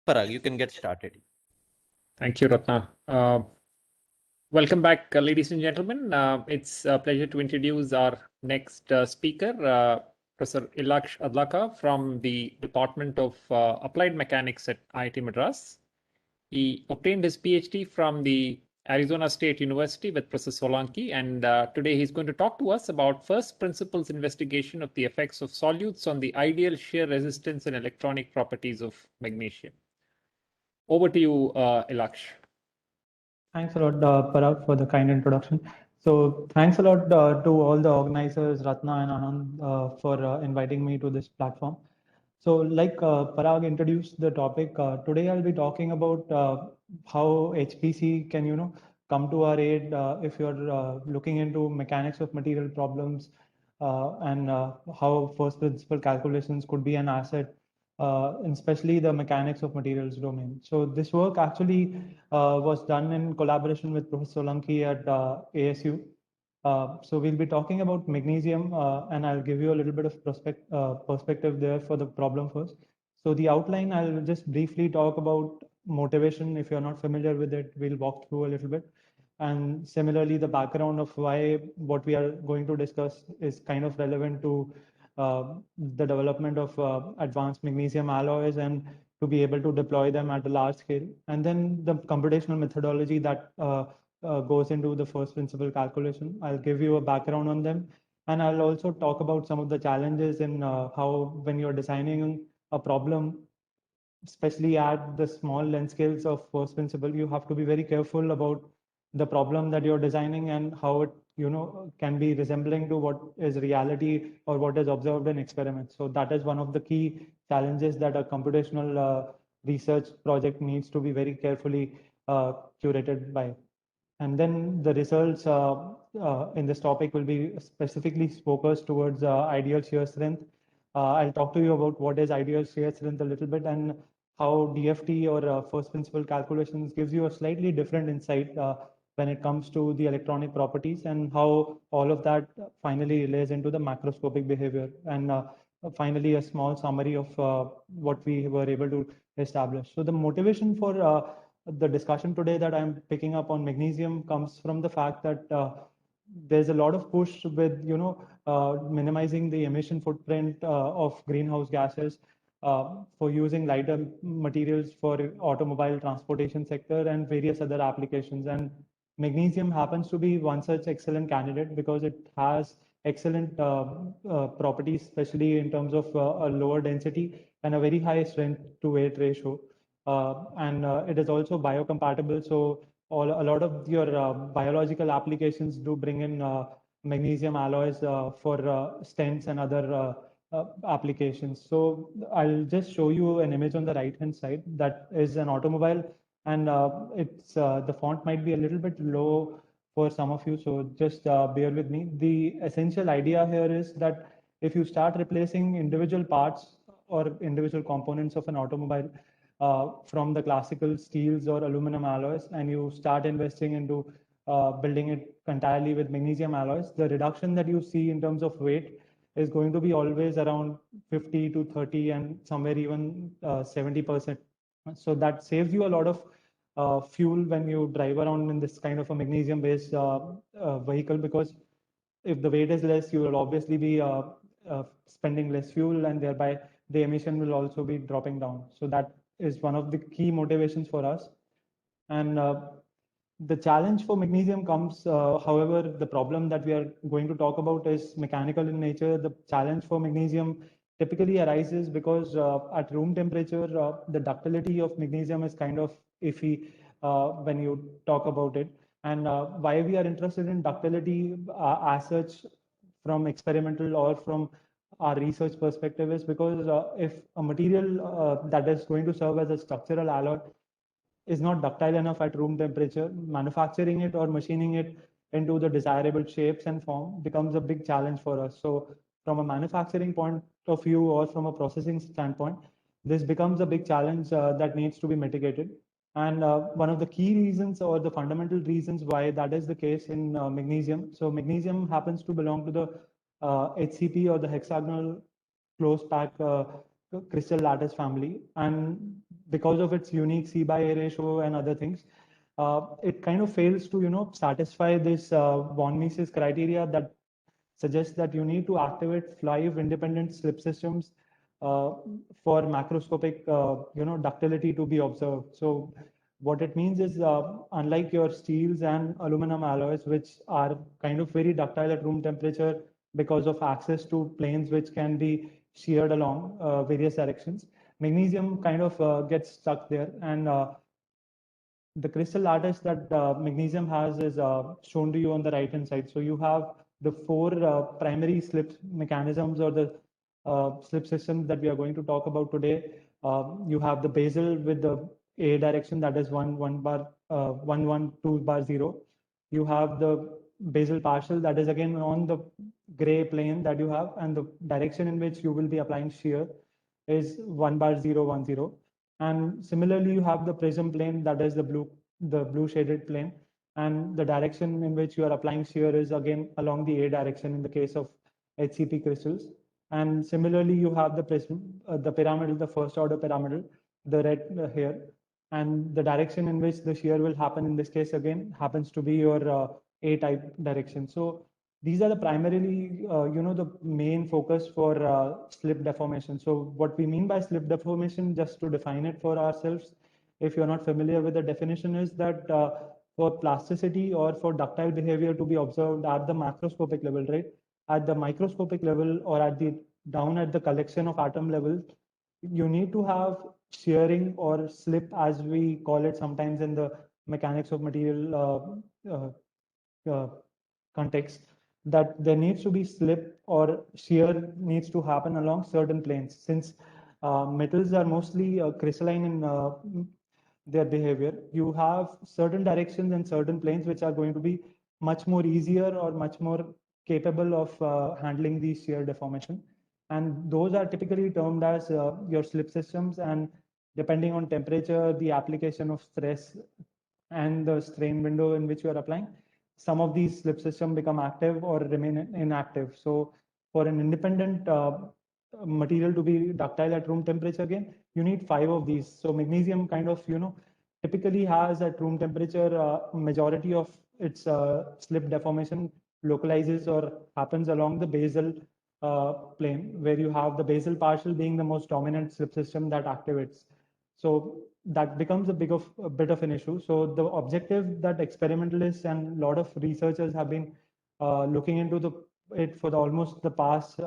Parag, you can get started. Thank you, Ratna. Welcome back, ladies and gentlemen. It's a pleasure to introduce our next speaker, Professor Ilaksh Adlaka from the Department of Applied Mechanics at IIT Madras. He obtained his PhD from the Arizona State University with Professor Solanki, and today he's going to talk to us about first principles investigation of the effects of solutes on the ideal shear resistance and electronic properties of magnesium. Over to you, Ilaksh. Thanks a lot, Parag, for the kind introduction. So thanks a lot to all the organizers, Ratna and Anand, for inviting me to this platform. So like Parag introduced the topic, today I'll be talking about how HPC can, come to our aid if you're looking into mechanics of material problems and how first principle calculations could be an asset, and especially the mechanics of materials domain. So this work actually was done in collaboration with Professor Solanki at ASU. So we'll be talking about magnesium, and I'll give you a little bit of perspective there for the problem first. So the outline, I'll just briefly talk about motivation. If you're not familiar with it, we'll walk through a little bit. And similarly, the background of why what we are going to discuss is kind of relevant to the development of advanced magnesium alloys and to be able to deploy them at a large scale. And then the computational methodology that goes into the first principle calculation. I'll give you a background on them. And I'll also talk about some of the challenges in how when you're designing a problem, especially at the small length scales of first principle, you have to be very careful about the problem that you're designing and how it can be resembling to what is reality or what is observed in experiments. So that is one of the key challenges that a computational research project needs to be very carefully curated by. And then the results in this topic will be specifically focused towards ideal shear strength. I'll talk to you about what is ideal shear strength a little bit and how DFT or first principle calculations gives you a slightly different insight when it comes to the electronic properties and how all of that finally relays into the macroscopic behavior. And finally, a small summary of what we were able to establish. So the motivation for the discussion today that I'm picking up on magnesium comes from the fact that there's a lot of push with minimizing the emission footprint of greenhouse gases for using lighter materials for automobile transportation sector and various other applications. And magnesium happens to be one such excellent candidate because it has excellent properties, especially in terms of a lower density and a very high strength to weight ratio. And it is also biocompatible. So a lot of your biological applications do bring in magnesium alloys for stents and other applications. So I'll just show you an image on the right hand side that is an automobile, and it's the font might be a little bit low for some of you, so just bear with me. The essential idea here is that if you start replacing individual parts or individual components of an automobile from the classical steels or aluminum alloys, and you start investing into building it entirely with magnesium alloys, the reduction that you see in terms of weight is going to be always around 50 to 30 and somewhere even 70%. So that saves you a lot of fuel when you drive around in this kind of a magnesium based vehicle, because if the weight is less, you will obviously be spending less fuel, and thereby the emission will also be dropping down. So that is one of the key motivations for us. And the challenge for magnesium comes, however, the problem that we are going to talk about is mechanical in nature. The challenge for magnesium typically arises because at room temperature, the ductility of magnesium is kind of iffy when you talk about it. And why we are interested in ductility as such from experimental or from our research perspective is because if a material that is going to serve as a structural alloy is not ductile enough at room temperature, manufacturing it or machining it into the desirable shapes and form becomes a big challenge for us. So from a manufacturing point of view or from a processing standpoint, this becomes a big challenge that needs to be mitigated. And one of the key reasons or the fundamental reasons why that is the case in magnesium. So magnesium happens to belong to the HCP or the hexagonal closed pack crystal lattice family. And because of its unique C by A ratio and other things, it kind of fails to satisfy this von Mises criteria that suggests that you need to activate 5 independent slip systems for macroscopic ductility to be observed. So what it means is, unlike your steels and aluminum alloys, which are kind of very ductile at room temperature because of access to planes which can be sheared along various directions, magnesium kind of gets stuck there. And the crystal lattice that magnesium has is shown to you on the right hand side. So you have the 4 primary slip mechanisms, or the slip systems that we are going to talk about today. You have the basal with the A direction, that is 1 bar 1 1 2 bar 0. You have the basal partial, that is again on the gray plane that you have, and the direction in which you will be applying shear is 1 bar 0 1 0. And similarly, you have the prism plane, that is the blue shaded plane, and the direction in which you are applying shear is again along the A direction in the case of HCP crystals. And similarly, you have the prism, the pyramidal, the first order pyramidal, the red here, and the direction in which the shear will happen in this case again happens to be your A type direction. So these are the primarily, the main focus for slip deformation. So what we mean by slip deformation, just to define it for ourselves, if you're not familiar with the definition, is that for plasticity or for ductile behavior to be observed at the macroscopic level, right? At the microscopic level, or down at the collection of atom level, you need to have shearing or slip, as we call it sometimes in the mechanics of material context, that there needs to be slip or shear needs to happen along certain planes. Since metals are mostly crystalline in their behavior, you have certain directions and certain planes which are going to be much more easier or much more capable of handling the shear deformation. And those are typically termed as your slip systems. And depending on temperature, the application of stress, and the strain window in which you are applying, some of these slip systems become active or remain inactive. So for an independent material to be ductile at room temperature, again, you need 5 of these. So magnesium kind of, typically has at room temperature, majority of its slip deformation localizes or happens along the basal plane, where you have the basal partial being the most dominant slip system that activates. So that becomes a bit of an issue. So the objective that experimentalists and a lot of researchers have been looking into it for almost the past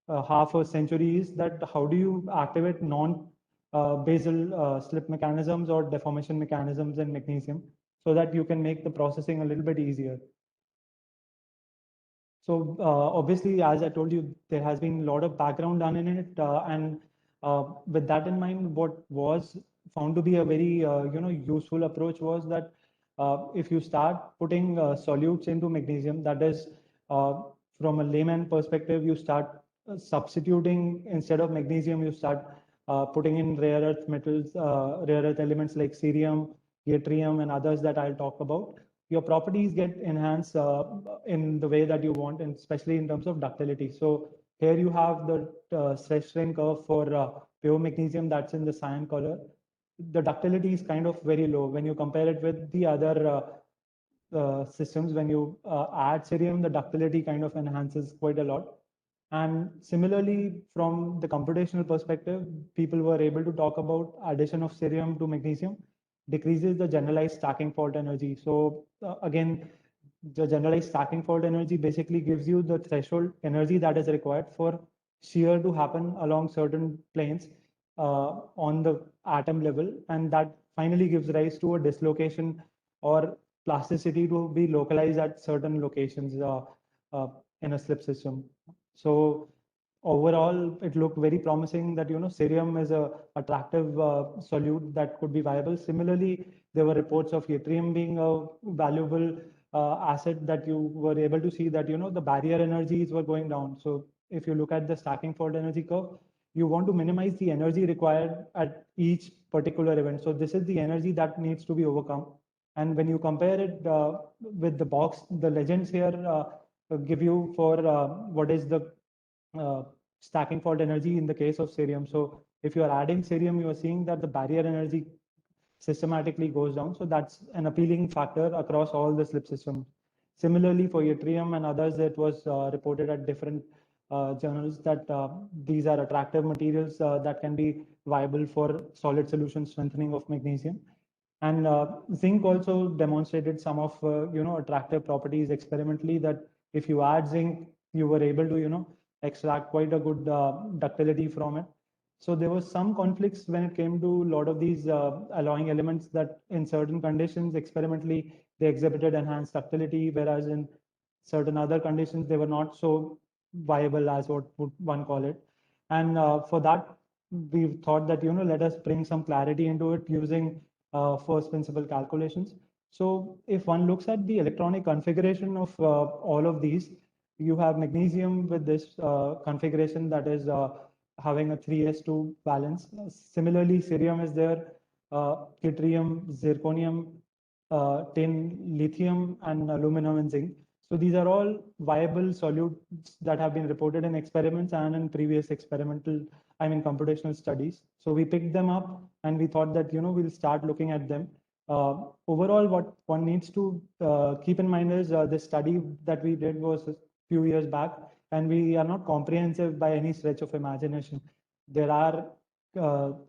half a century is that how do you activate non-basal slip mechanisms or deformation mechanisms in magnesium so that you can make the processing a little bit easier. So obviously, as I told you, there has been a lot of background done in it, and with that in mind, what was found to be a very useful approach was that if you start putting solutes into magnesium, that is, from a layman perspective, you start substituting, instead of magnesium, you start putting in rare earth metals, rare earth elements like cerium, yttrium, and others that I'll talk about. Your properties get enhanced in the way that you want, and especially in terms of ductility. So here you have the stress strain curve for pure magnesium that's in the cyan color. The ductility is kind of very low when you compare it with the other systems. When you add cerium, the ductility kind of enhances quite a lot. And similarly, from the computational perspective, people were able to talk about addition of cerium to magnesium decreases the generalized stacking fault energy. So again, the generalized stacking fault energy basically gives you the threshold energy that is required for shear to happen along certain planes on the atom level, and that finally gives rise to a dislocation or plasticity to be localized at certain locations in a slip system. So overall, it looked very promising that cerium is a attractive solute that could be viable. Similarly, there were reports of yttrium being a valuable asset that you were able to see that the barrier energies were going down. So if you look at the stacking fault energy curve, you want to minimize the energy required at each particular event. So this is the energy that needs to be overcome. And when you compare it with the box, the legends here give you for what is the stacking fault energy in the case of cerium. So if you are adding cerium, you are seeing that the barrier energy systematically goes down. So that's an appealing factor across all the slip systems. Similarly, for yttrium and others, it was reported at different journals that these are attractive materials that can be viable for solid solution strengthening of magnesium. And zinc also demonstrated some of attractive properties experimentally, that if you add zinc, you were able to extract quite a good ductility from it. So there was some conflicts when it came to a lot of these alloying elements, that in certain conditions experimentally they exhibited enhanced ductility, whereas in certain other conditions they were not so viable as what would one call it. And for that, we thought that let us bring some clarity into it using first principle calculations. So if one looks at the electronic configuration of all of these, you have magnesium with this configuration that is having a 3s2 valence. Similarly, cerium is there, yttrium, zirconium, tin, lithium, and aluminum and zinc. So these are all viable solutes that have been reported in experiments and in previous computational studies. So we picked them up and we thought that we'll start looking at them. Overall, what one needs to keep in mind is this study that we did was a few years back, and we are not comprehensive by any stretch of imagination. There are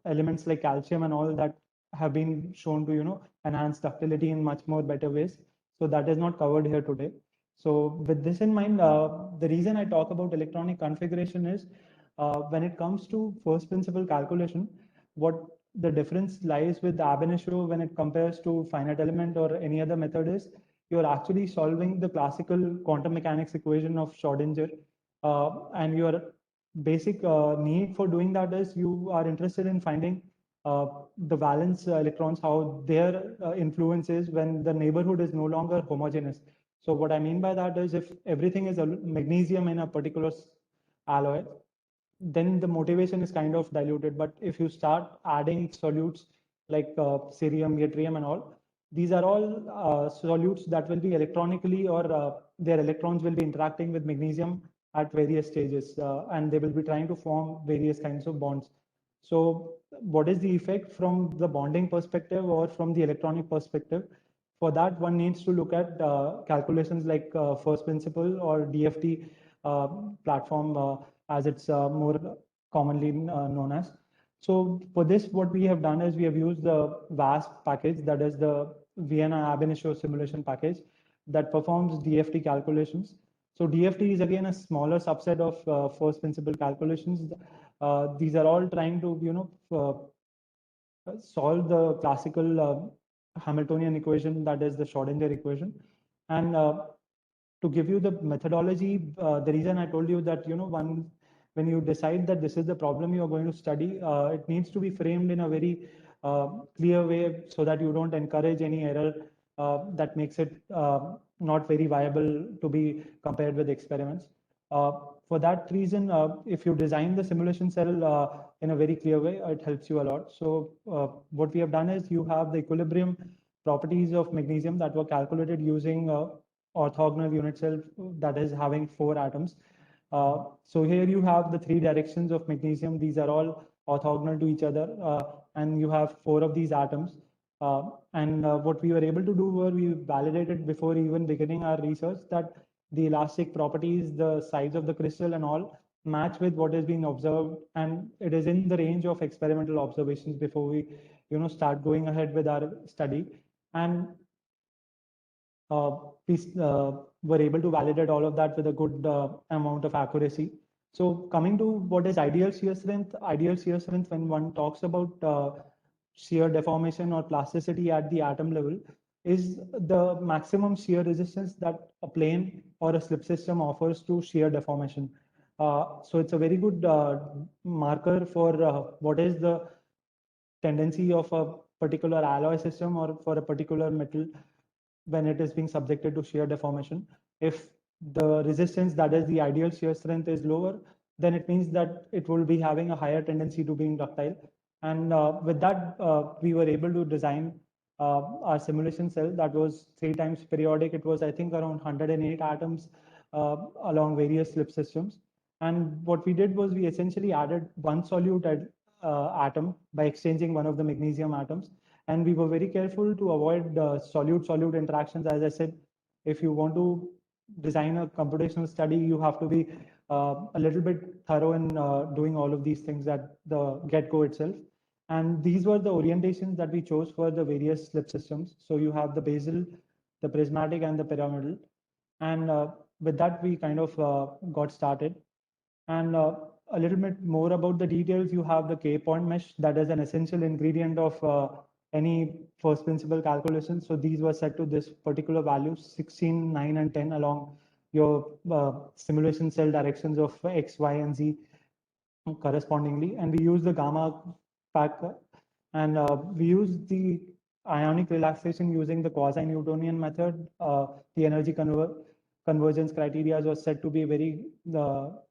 elements like calcium and all that have been shown to enhance ductility in much more better ways. So that is not covered here today. So with this in mind, the reason I talk about electronic configuration is when it comes to first principle calculation, what the difference lies with ab initio when it compares to finite element or any other method is you're actually solving the classical quantum mechanics equation of Schrodinger, and your basic need for doing that is you are interested in finding the valence electrons, how their influence is when the neighborhood is no longer homogeneous. So what I mean by that is if everything is a magnesium in a particular alloy, then the motivation is kind of diluted. But if you start adding solutes like cerium, yttrium, and all, these are all solutes that will be electronically, or their electrons will be interacting with magnesium at various stages, and they will be trying to form various kinds of bonds. So what is the effect from the bonding perspective or from the electronic perspective? For that, one needs to look at calculations like first principle or DFT platform, as it's more commonly known as. So for this, what we have done is we have used the VASP package, that is the Vienna ab initio simulation package, that performs DFT calculations. So DFT is again a smaller subset of first principle calculations. These are all trying to solve the classical Hamiltonian equation, that is the Schrodinger equation. And to give you the methodology, the reason I told you that when you decide that this is the problem you are going to study, it needs to be framed in a very clear way so that you don't encourage any error that makes it not very viable to be compared with experiments. For that reason, if you design the simulation cell in a very clear way, it helps you a lot. So what we have done is you have the equilibrium properties of magnesium that were calculated using orthogonal unit cell that is having 4 atoms. So here you have the 3 directions of magnesium. These are all orthogonal to each other, and you have 4 of these atoms. And what we were able to do was we validated before even beginning our research that the elastic properties, the size of the crystal and all match with what is being observed, and it is in the range of experimental observations before we start going ahead with our study. And we were able to validate all of that with a good amount of accuracy. So coming to what is ideal shear strength, when one talks about shear deformation or plasticity at the atom level, is the maximum shear resistance that a plane or a slip system offers to shear deformation. So it's a very good marker for what is the tendency of a particular alloy system or for a particular metal when it is being subjected to shear deformation. If the resistance, that is the ideal shear strength, is lower, then it means that it will be having a higher tendency to being ductile. And with that, we were able to design our simulation cell that was 3 times periodic. It was, I think, around 108 atoms along various slip systems. And what we did was we essentially added one solute atom by exchanging one of the magnesium atoms. And we were very careful to avoid solute-solute interactions. As I said, if you want to design a computational study, you have to be a little bit thorough in doing all of these things at the get-go itself. And these were the orientations that we chose for the various slip systems. So you have the basal, the prismatic, and the pyramidal. And with that, we kind of got started. And a little bit more about the details, you have the K-point mesh that is an essential ingredient of any first principle calculation. So these were set to this particular value, 16, 9, and 10 along your simulation cell directions of X, Y, and Z correspondingly. And we use the gamma factor, and we use the ionic relaxation using the quasi-Newtonian method. The energy convergence criteria was said to be very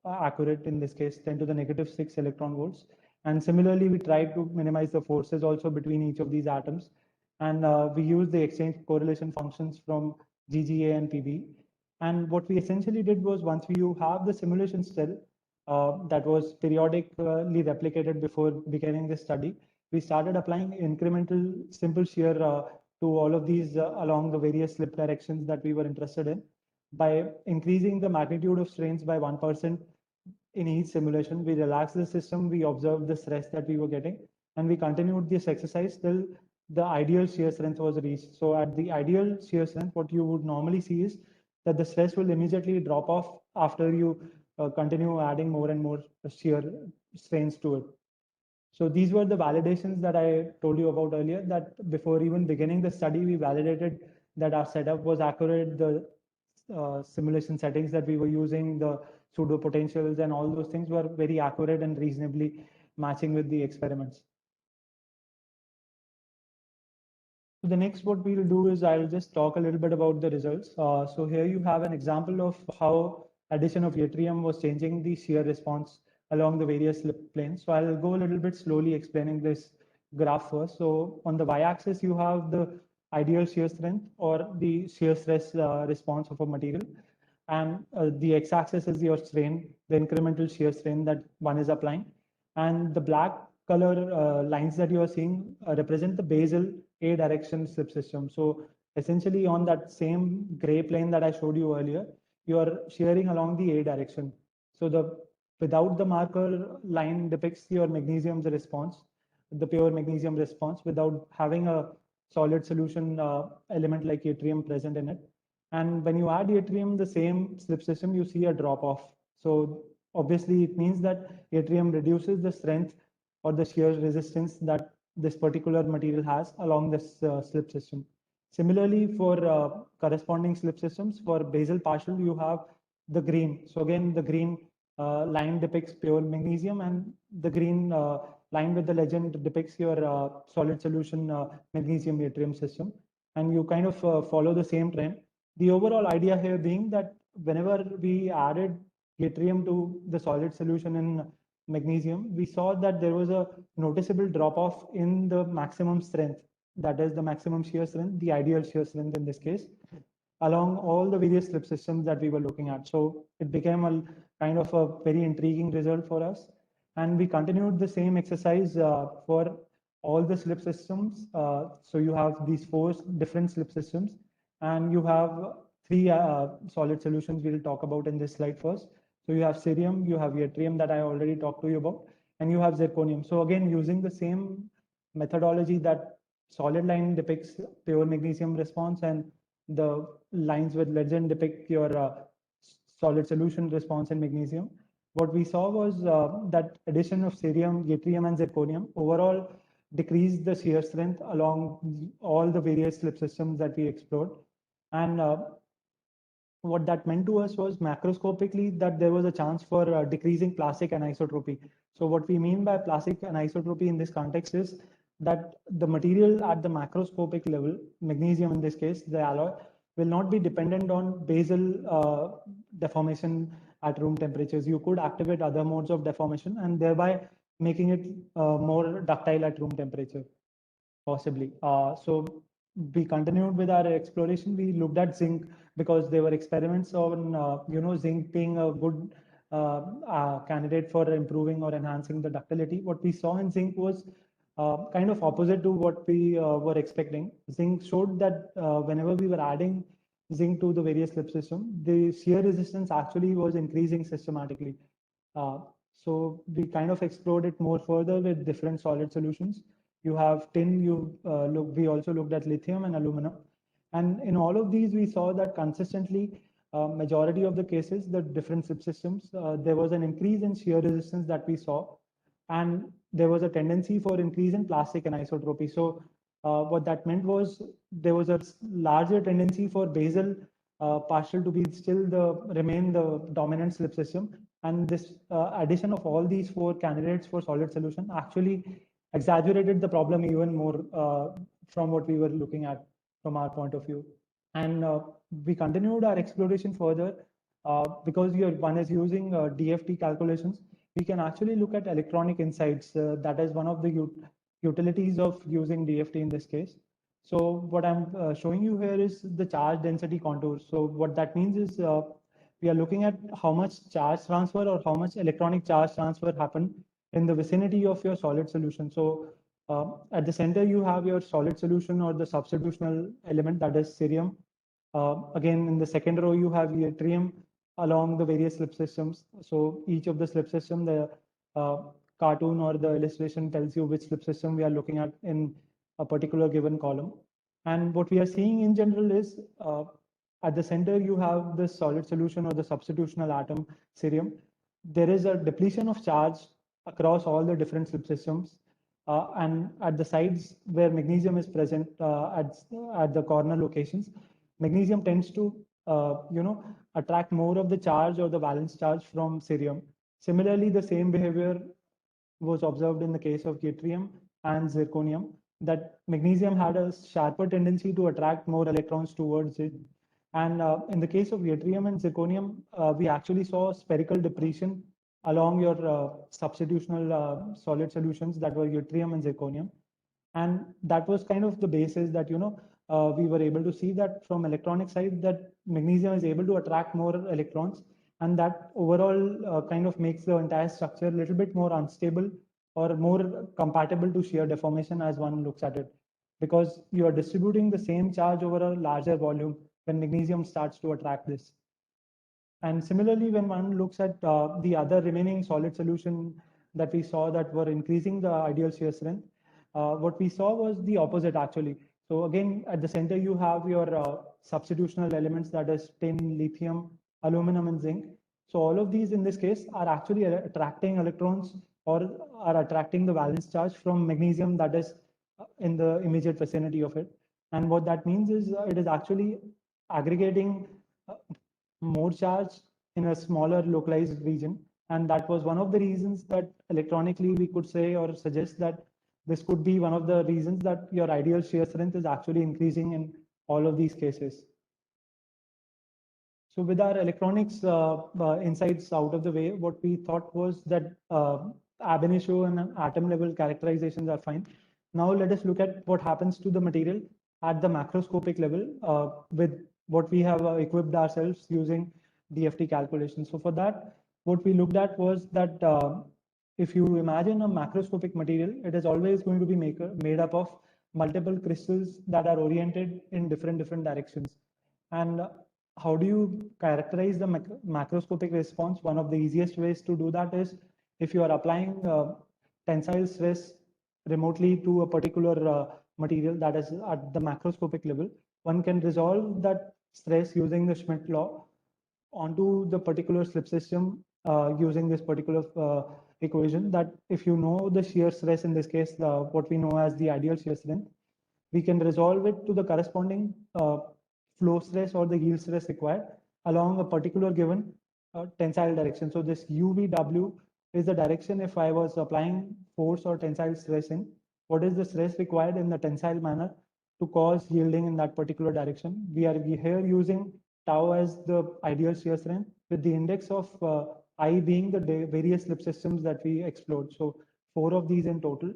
accurate in this case, 10 to the negative 6 electron volts. And similarly, we tried to minimize the forces also between each of these atoms. And we use the exchange correlation functions from GGA and PV. And what we essentially did was, once you have the simulation cell that was periodically replicated before beginning the study, we started applying incremental simple shear to all of these along the various slip directions that we were interested in. By increasing the magnitude of strains by 1% in each simulation, we relaxed the system, we observed the stress that we were getting, and we continued this exercise till the ideal shear strength was reached. So at the ideal shear strength, what you would normally see is that the stress will immediately drop off after you continue adding more and more shear strains to it. So these were the validations that I told you about earlier, that before even beginning the study, we validated that our setup was accurate, the simulation settings that we were using, the pseudo potentials and all those things were very accurate and reasonably matching with the experiments. So the next what we'll do is I'll just talk a little bit about the results. So here you have an example of how addition of yttrium was changing the shear response along the various slip planes. So I'll go a little bit slowly explaining this graph first. So on the y-axis, you have the ideal shear strength or the shear stress response of a material. And the x-axis is your strain, the incremental shear strain that one is applying. And the black color lines that you are seeing represent the basal A direction slip system. So essentially on that same gray plane that I showed you earlier, you are shearing along the A direction. So without the marker line depicts your magnesium's response, the pure magnesium response, without having a solid solution element like yttrium present in it. And when you add yttrium, the same slip system, you see a drop off. So obviously it means that yttrium reduces the strength or the shear resistance that this particular material has along this slip system. Similarly, for corresponding slip systems, for basal partial, you have the green. So again, the green line depicts pure magnesium, and the green line with the legend depicts your solid solution magnesium yttrium system. And you kind of follow the same trend. The overall idea here being that whenever we added yttrium to the solid solution in magnesium, we saw that there was a noticeable drop off in the maximum strength, that is the maximum shear strength, the ideal shear strength in this case, along all the various slip systems that we were looking at. So it became a kind of a very intriguing result for us. And we continued the same exercise for all the slip systems. So you have these 4 different slip systems, and you have 3 solid solutions we'll talk about in this slide first. So you have cerium, you have yttrium that I already talked to you about, and you have zirconium. So again, using the same methodology, that solid line depicts pure magnesium response, and the lines with legend depict your solid solution response in magnesium. What we saw was that addition of cerium, yttrium, and zirconium overall decreased the shear strength along all the various slip systems that we explored. And what that meant to us was macroscopically that there was a chance for decreasing plastic anisotropy. So what we mean by plastic anisotropy in this context is that the material at the macroscopic level, magnesium in this case, the alloy, will not be dependent on basal deformation at room temperatures. You could activate other modes of deformation and thereby making it more ductile at room temperature, possibly. So we continued with our exploration. We looked at zinc because there were experiments on zinc being a good candidate for improving or enhancing the ductility. What we saw in zinc was kind of opposite to what we were expecting. Zinc showed that whenever we were adding zinc to the various slip system, the shear resistance actually was increasing systematically. So we kind of explored it more further with different solid solutions. You have tin, we also looked at lithium and aluminum. And in all of these, we saw that consistently, majority of the cases, the different slip systems, there was an increase in shear resistance that we saw. And there was a tendency for increase in plastic anisotropy. So what that meant was there was a larger tendency for basal partial to be still remain the dominant slip system. And this addition of all these four candidates for solid solution actually exaggerated the problem even more from what we were looking at from our point of view. And we continued our exploration further because one is using DFT calculations. We can actually look at electronic insights. That is one of the utilities of using DFT in this case. So what I'm showing you here is the charge density contours. So what that means is we are looking at how much charge transfer or how much electronic charge transfer happened in the vicinity of your solid solution. So at the center, you have your solid solution or the substitutional element, that is cerium. Again, in the second row, you have yttrium along the various slip systems. So each of the slip system, the cartoon or the illustration tells you which slip system we are looking at in a particular given column. And what we are seeing in general is at the center, you have the solid solution or the substitutional atom, cerium. There is a depletion of charge across all the different slip systems. And at the sides where magnesium is present at the corner locations, magnesium tends to attract more of the charge or the valence charge from cerium. Similarly, the same behavior was observed in the case of yttrium and zirconium, that magnesium had a sharper tendency to attract more electrons towards it. And in the case of yttrium and zirconium, we actually saw spherical depression along your substitutional solid solutions that were yttrium and zirconium. And that was kind of the basis that, we were able to see that from electronic side that magnesium is able to attract more electrons. And that overall kind of makes the entire structure a little bit more unstable or more compatible to shear deformation as one looks at it, because you are distributing the same charge over a larger volume when magnesium starts to attract this. And similarly, when one looks at the other remaining solid solution that we saw that were increasing the ideal shear strength, what we saw was the opposite actually. So again, at the center, you have your substitutional elements, that is tin, lithium, aluminum, and zinc. So all of these in this case are actually attracting electrons or are attracting the valence charge from magnesium that is in the immediate vicinity of it. And what that means is it is actually aggregating more charge in a smaller localized region. And that was one of the reasons that electronically we could say or suggest that this could be one of the reasons that your ideal shear strength is actually increasing in all of these cases. So with our electronics insights out of the way, what we thought was that ab initio and atom level characterizations are fine. Now let us look at what happens to the material at the macroscopic level with what we have equipped ourselves using DFT calculations. So for that, what we looked at was that if you imagine a macroscopic material, it is always going to be made up of multiple crystals that are oriented in different directions. And how do you characterize the macroscopic response? One of the easiest ways to do that is if you are applying tensile stress remotely to a particular material that is at the macroscopic level, one can resolve that stress using the Schmidt law onto the particular slip system using this particular equation, that if you know the shear stress, in this case, what we know as the ideal shear strength, we can resolve it to the corresponding flow stress or the yield stress required along a particular given tensile direction. So this UVW is the direction if I was applying force or tensile stress in, what is the stress required in the tensile manner to cause yielding in that particular direction. We are here using tau as the ideal shear strength with the index of I being the various slip systems that we explored. So 4 of these in total.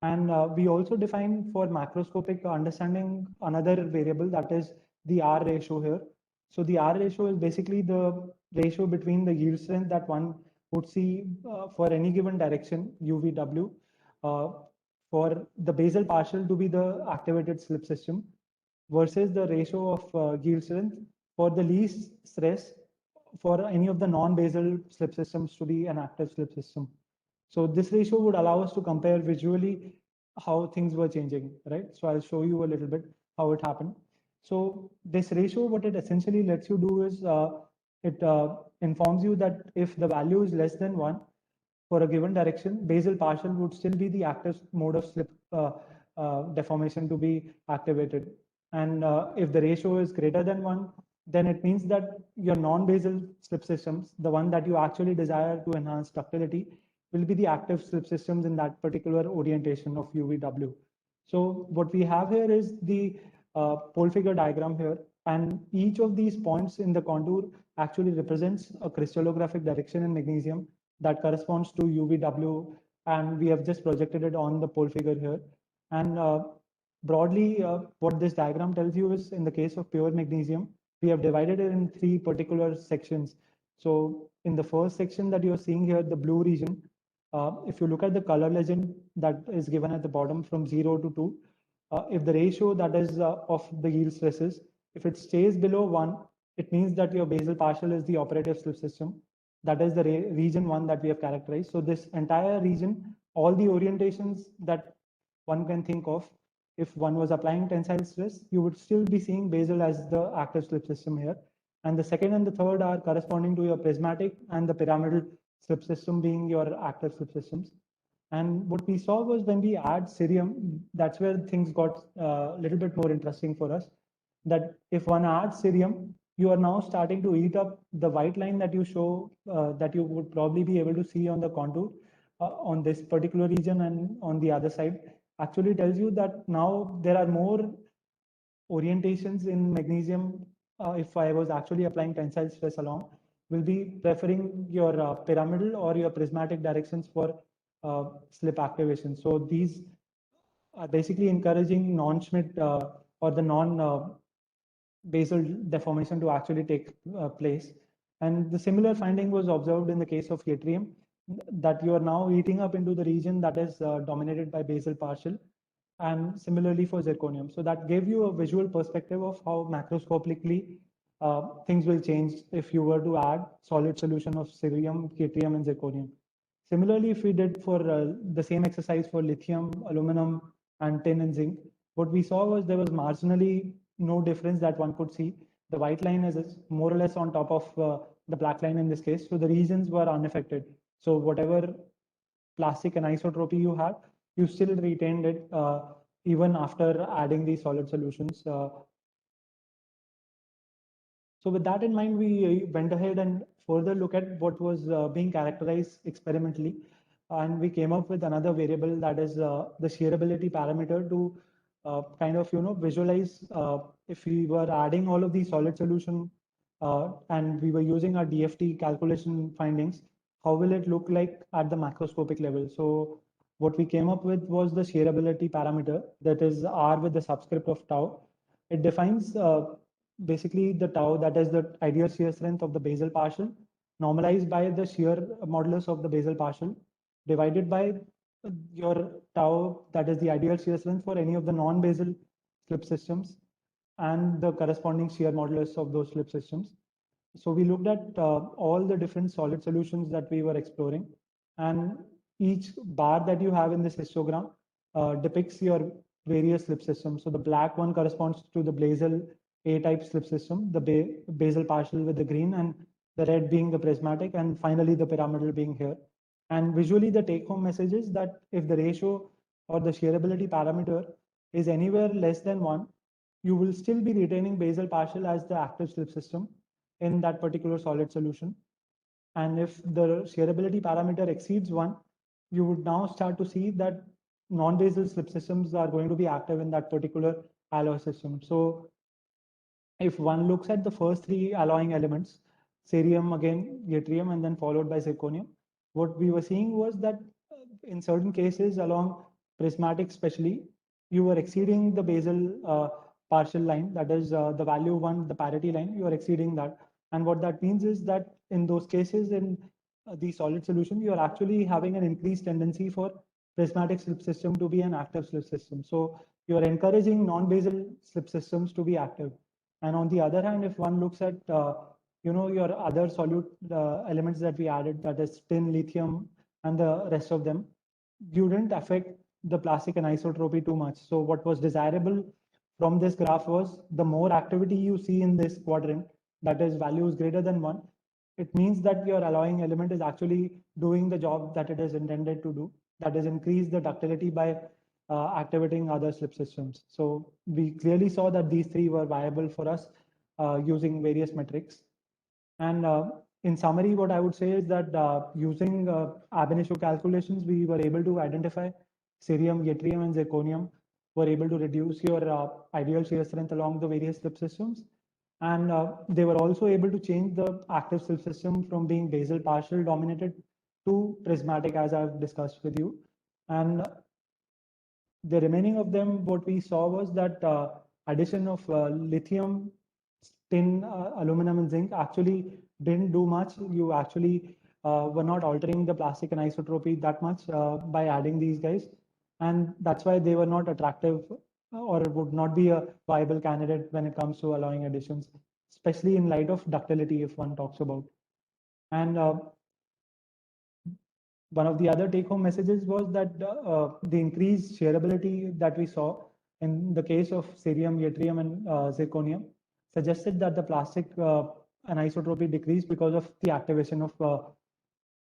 And we also define for macroscopic understanding another variable, that is the R ratio here. So the R ratio is basically the ratio between the yield strength that one would see for any given direction, UVW, for the basal partial to be the activated slip system versus the ratio of yield strength for the least stress for any of the non-basal slip systems to be an active slip system. So this ratio would allow us to compare visually how things were changing, right? So I'll show you a little bit how it happened. So this ratio, what it essentially lets you do is it informs you that if the value is less than 1 for a given direction, basal partial would still be the active mode of slip deformation to be activated. And if the ratio is greater than 1, then it means that your non-basal slip systems, the one that you actually desire to enhance ductility, will be the active slip systems in that particular orientation of UVW. So what we have here is the pole figure diagram here, and each of these points in the contour actually represents a crystallographic direction in magnesium that corresponds to UVW, and we have just projected it on the pole figure here. And broadly, what this diagram tells you is, in the case of pure magnesium, we have divided it in 3 particular sections. So in the first section that you're seeing here, the blue region, if you look at the color legend that is given at the bottom from 0 to 2, if the ratio that is of the yield stresses, if it stays below 1, it means that your basal partial is the operative slip system. That is the region 1 that we have characterized. So this entire region, all the orientations that one can think of, if one was applying tensile stress, you would still be seeing basal as the active slip system here. And the second and the third are corresponding to your prismatic and the pyramidal slip system being your active slip systems. And what we saw was when we add cerium, that's where things got a little bit more interesting for us. That if one adds cerium, you are now starting to eat up the white line that you show, that you would probably be able to see on the contour on this particular region and on the other side, actually tells you that now there are more orientations in magnesium. If I was actually applying tensile stress along, will be preferring your pyramidal or your prismatic directions for slip activation. So these are basically encouraging non-Schmidt or the non-basal deformation to actually take place. And the similar finding was observed in the case of yttrium, that you are now eating up into the region that is dominated by basal partial, and similarly for zirconium. So that gave you a visual perspective of how macroscopically things will change if you were to add solid solution of cerium, yttrium, and zirconium. Similarly, if we did for the same exercise for lithium, aluminum, and tin and zinc, what we saw was there was marginally no difference that one could see. The white line is more or less on top of the black line in this case. So the regions were unaffected. So whatever plastic anisotropy you had, you still retained it even after adding these solid solutions. So with that in mind, we went ahead and further look at what was being characterized experimentally. And we came up with another variable, that is the shearability parameter, to kind of, visualize if we were adding all of these solid solution and we were using our DFT calculation findings, how will it look like at the macroscopic level? So what we came up with was the shearability parameter, that is R with the subscript of tau. It defines basically the tau, that is the ideal shear strength of the basal partial, normalized by the shear modulus of the basal partial, divided by your tau, that is the ideal shear strength for any of the non-basal slip systems, and the corresponding shear modulus of those slip systems. So we looked at all the different solid solutions that we were exploring, and each bar that you have in this histogram depicts your various slip systems. So the black one corresponds to the basal A-type slip system, the basal partial with the green, and the red being the prismatic, and finally the pyramidal being here. And visually, the take-home message is that if the ratio or the shearability parameter is anywhere less than 1, you will still be retaining basal partial as the active slip system in that particular solid solution. And if the shearability parameter exceeds 1, you would now start to see that non-basal slip systems are going to be active in that particular alloy system. So if one looks at the first 3 alloying elements, cerium, again yttrium, and then followed by zirconium, what we were seeing was that in certain cases, along prismatic especially, you were exceeding the basal partial line, that is the value 1, the parity line, you are exceeding that. And what that means is that in those cases, in the solid solution, you are actually having an increased tendency for prismatic slip system to be an active slip system. So you are encouraging non-basal slip systems to be active. And on the other hand, if one looks at your other solute elements that we added, that is tin, lithium, and the rest of them, you didn't affect the plastic anisotropy too much. So what was desirable from this graph was the more activity you see in this quadrant, that is values greater than 1, it means that your alloying element is actually doing the job that it is intended to do, that is increase the ductility by activating other slip systems. So we clearly saw that these three were viable for us using various metrics. And in summary, what I would say is that using ab initio calculations, we were able to identify cerium, yttrium, and zirconium were able to reduce your ideal shear strength along the various slip systems. And they were also able to change the active slip system from being basal partial dominated to prismatic, as I've discussed with you. And the remaining of them, what we saw was that addition of lithium, tin, aluminum, and zinc actually didn't do much. You actually were not altering the plastic anisotropy that much by adding these guys. And that's why they were not attractive or would not be a viable candidate when it comes to alloying additions, especially in light of ductility, if one talks about. And one of the other take-home messages was that the increased shareability that we saw in the case of cerium, yttrium, and zirconium suggested that the plastic anisotropy decreased because of the activation of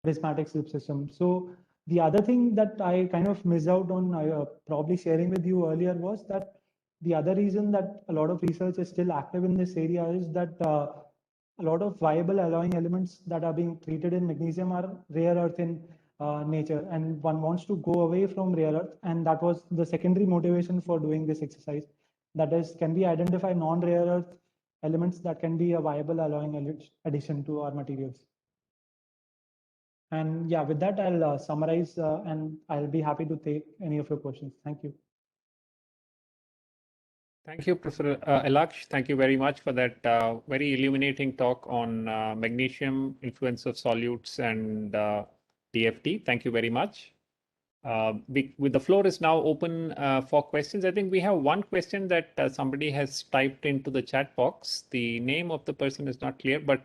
prismatic slip system. So the other thing that I kind of missed out on probably sharing with you earlier was that the other reason that a lot of research is still active in this area is that a lot of viable alloying elements that are being treated in magnesium are rare earth in nature, and one wants to go away from rare earth, and that was the secondary motivation for doing this exercise. That is, can we identify non-rare earth elements that can be a viable alloying addition to our materials? And yeah, with that, I'll summarize and I'll be happy to take any of your questions. Thank you. Thank you, Professor Ilaksh. Thank you very much for that very illuminating talk on magnesium, influence of solutes, and DFT. Thank you very much. The floor is now open for questions. I think we have one question that somebody has typed into the chat box. The name of the person is not clear, but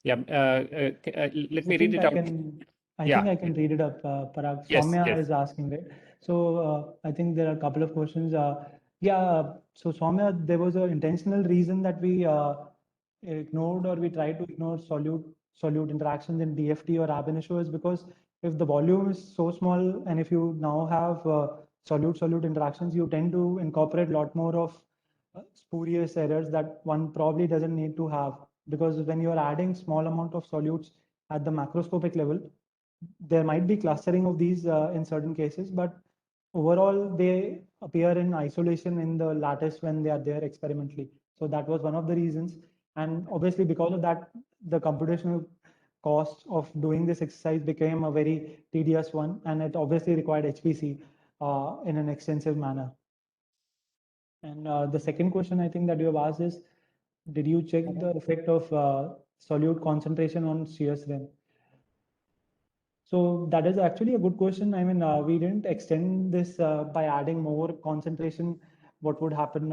yeah, let me read it out. I think I can read it up, Parag. Yes, Soumya yes. is asking it. So I think there are a couple of questions. So Soumya, there was an intentional reason that we ignored or we tried to ignore solute interactions in DFT or ab initio is because if the volume is so small and if you now have solute-solute interactions, you tend to incorporate a lot more of spurious errors that one probably doesn't need to have, because when you're adding small amount of solutes at the macroscopic level, there might be clustering of these in certain cases, but overall they appear in isolation in the lattice when they are there experimentally. So that was one of the reasons. And obviously because of that, the computational cost of doing this exercise became a very tedious one, and it obviously required HPC in an extensive manner. And the second question I think that you have asked is, did you check the effect of solute concentration on shear strength? So that is actually a good question. I mean, we didn't extend this by adding more concentration. What would happen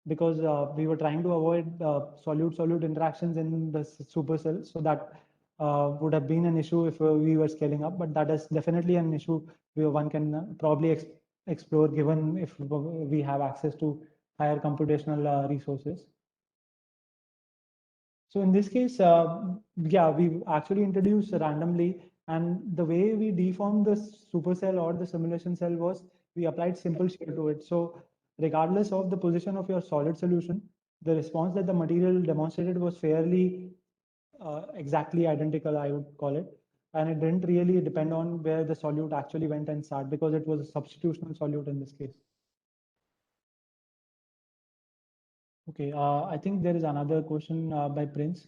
because we were trying to avoid solute-solute interactions in the supercell. So that would have been an issue if we were scaling up, but that is definitely an issue where one can probably explore given if we have access to higher computational resources. So in this case, yeah, we actually introduced randomly, and the way we deformed the supercell or the simulation cell was we applied simple shear to it. So regardless of the position of your solid solution, the response that the material demonstrated was fairly exactly identical, I would call it. And it didn't really depend on where the solute actually went and sat, because it was a substitutional solute in this case. Okay, I think there is another question by Prince.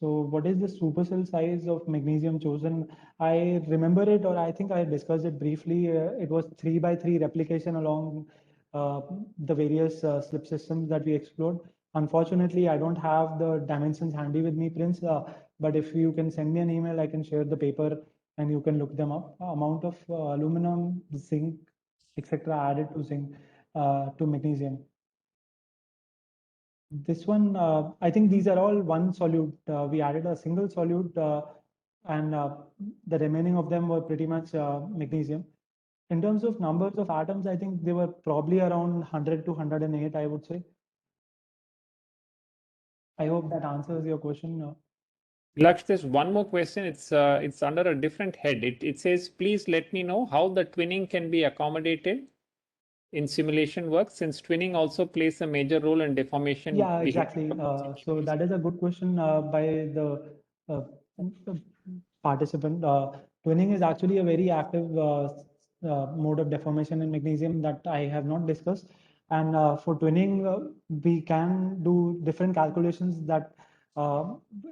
So what is the supercell size of magnesium chosen? I remember it, or I think I discussed it briefly. It was 3 by 3 replication along the various slip systems that we explored. Unfortunately, I don't have the dimensions handy with me, Prince, but if you can send me an email, I can share the paper and you can look them up. Amount of aluminum, zinc, etc. added to zinc to magnesium. This one, I think these are all one solute. We added a single solute and the remaining of them were pretty much magnesium. In terms of numbers of atoms, I think they were probably around 100 to 108, I would say. I hope that answers your question. Laksh, there's one more question. It's under a different head. It says, please let me know how the twinning can be accommodated in simulation work, since twinning also plays a major role in deformation. Yeah, exactly. So that is a good question by the uh, participant. Twinning is actually a very active mode of deformation in magnesium that I have not discussed. And for twinning, we can do different calculations that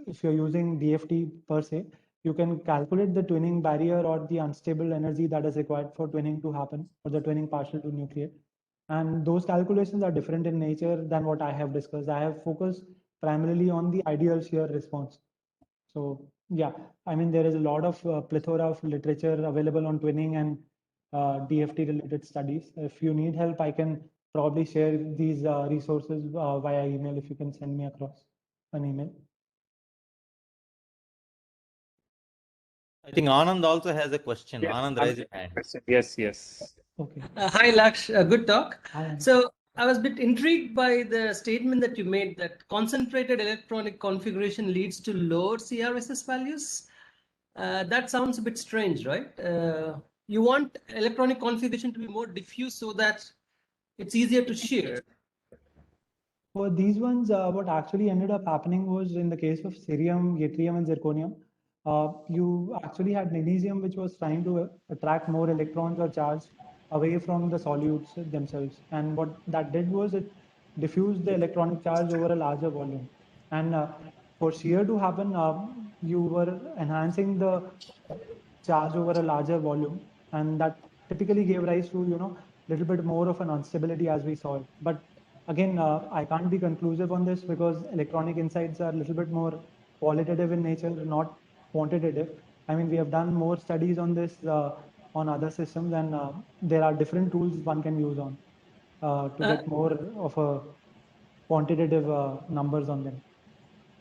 if you're using DFT per se, you can calculate the twinning barrier or the unstable energy that is required for twinning to happen, or the twinning partial to nucleate. And those calculations are different in nature than what I have discussed. I have focused primarily on the ideal shear response. So yeah, I mean, there is a lot of plethora of literature available on twinning and DFT related studies. If you need help, I can probably share these resources via email if you can send me across an email. I think Anand also has a question. Yes, Anand, raise your hand. Yes. Okay. Hi, Laksh. Good talk. Hi. So I was a bit intrigued by the statement that you made that concentrated electronic configuration leads to lower CRSS values. That sounds a bit strange, right? You want electronic configuration to be more diffuse so that it's easier to shear. For these ones, what actually ended up happening was in the case of cerium, yttrium, and zirconium, you actually had magnesium which was trying to attract more electrons or charge away from the solutes themselves. And what that did was it diffused the electronic charge over a larger volume. And for shear to happen, you were enhancing the charge over a larger volume, and that typically gave rise to little bit more of an instability as we saw it. But again, I can't be conclusive on this because electronic insights are a little bit more qualitative in nature, not quantitative. I mean, we have done more studies on this on other systems, and there are different tools one can use on to get more of a quantitative numbers on them.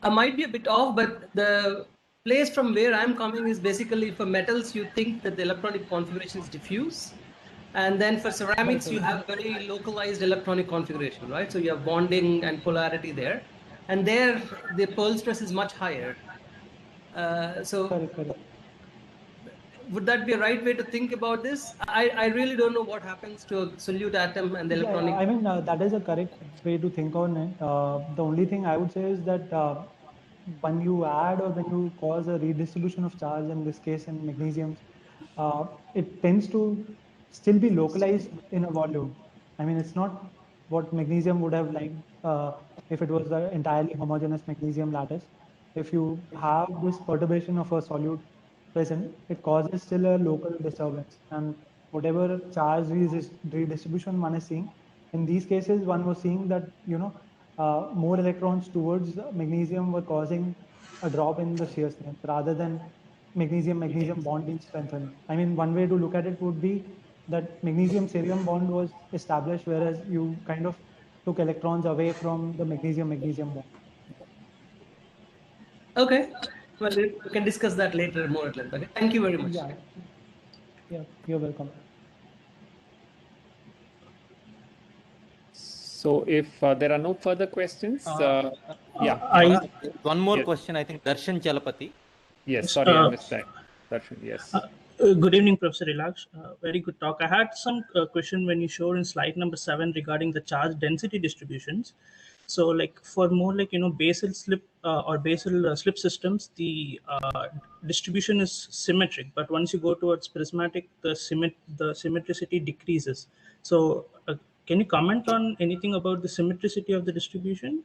I might be a bit off, but the place from where I'm coming is basically for metals, you think that the electronic configuration is diffuse. And then for ceramics, you have very localized electronic configuration, right? So you have bonding and polarity there. And there, the Pearl stress is much higher. Correct. Would that be a right way to think about this? I really don't know what happens to a solute atom and the electronic. Yeah, I mean, that is a correct way to think on it. The only thing I would say is that when you add or when you cause a redistribution of charge, in this case in magnesium, it tends to still be localized in a volume. I mean, it's not what magnesium would have liked if it was an entirely homogeneous magnesium lattice. If you have this perturbation of a solute present, it causes still a local disturbance. And whatever charge redistribution one is seeing, in these cases, one was seeing that, more electrons towards magnesium were causing a drop in the shear strength rather than magnesium bond being strengthened. I mean, one way to look at it would be that magnesium cerium bond was established, whereas you kind of took electrons away from the magnesium bond. Okay, well, we can discuss that later more at length. Okay, thank you very much. Yeah, you're welcome. So if there are no further questions, One more question, I think Darshan Chalapati. Yes, sorry, I missed that. Darshan, yes. Good evening, Professor Ilaksh. Very good talk. I had some question when you showed in slide number 7 regarding the charge density distributions. So like for more like, basal slip or basal slip systems, the distribution is symmetric, but once you go towards prismatic, the symmetricity decreases. So can you comment on anything about the symmetricity of the distribution,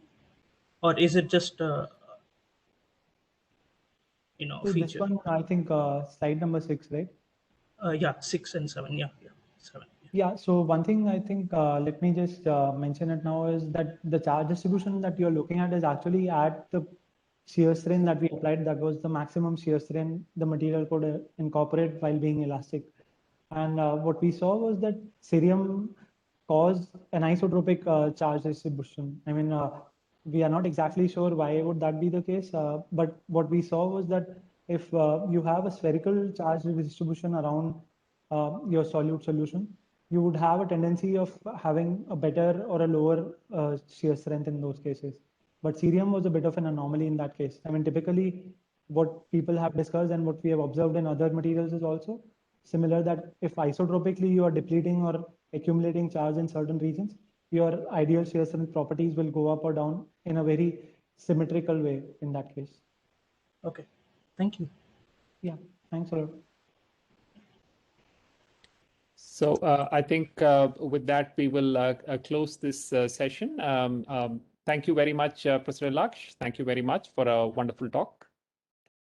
or is it just So feature? this one, I think slide number 6, right? Yeah, 6 and 7. Yeah, 7. Yeah. Yeah, so one thing I think, let me just mention it now, is that the charge distribution that you're looking at is actually at the shear strain that we applied. That was the maximum shear strain the material could incorporate while being elastic. And what we saw was that cerium caused an isotropic charge distribution. I mean, we are not exactly sure why would that be the case, but what we saw was that if you have a spherical charge distribution around your solute solution, you would have a tendency of having a better or a lower shear strength in those cases. But cerium was a bit of an anomaly in that case. I mean, typically what people have discussed and what we have observed in other materials is also similar, that if isotropically you are depleting or accumulating charge in certain regions, your ideal shear strength properties will go up or down in a very symmetrical way in that case. Okay, thank you. Yeah, thanks a lot. So I think with that, we will close this session. Thank you very much, Professor Ilaksh. Thank you very much for a wonderful talk.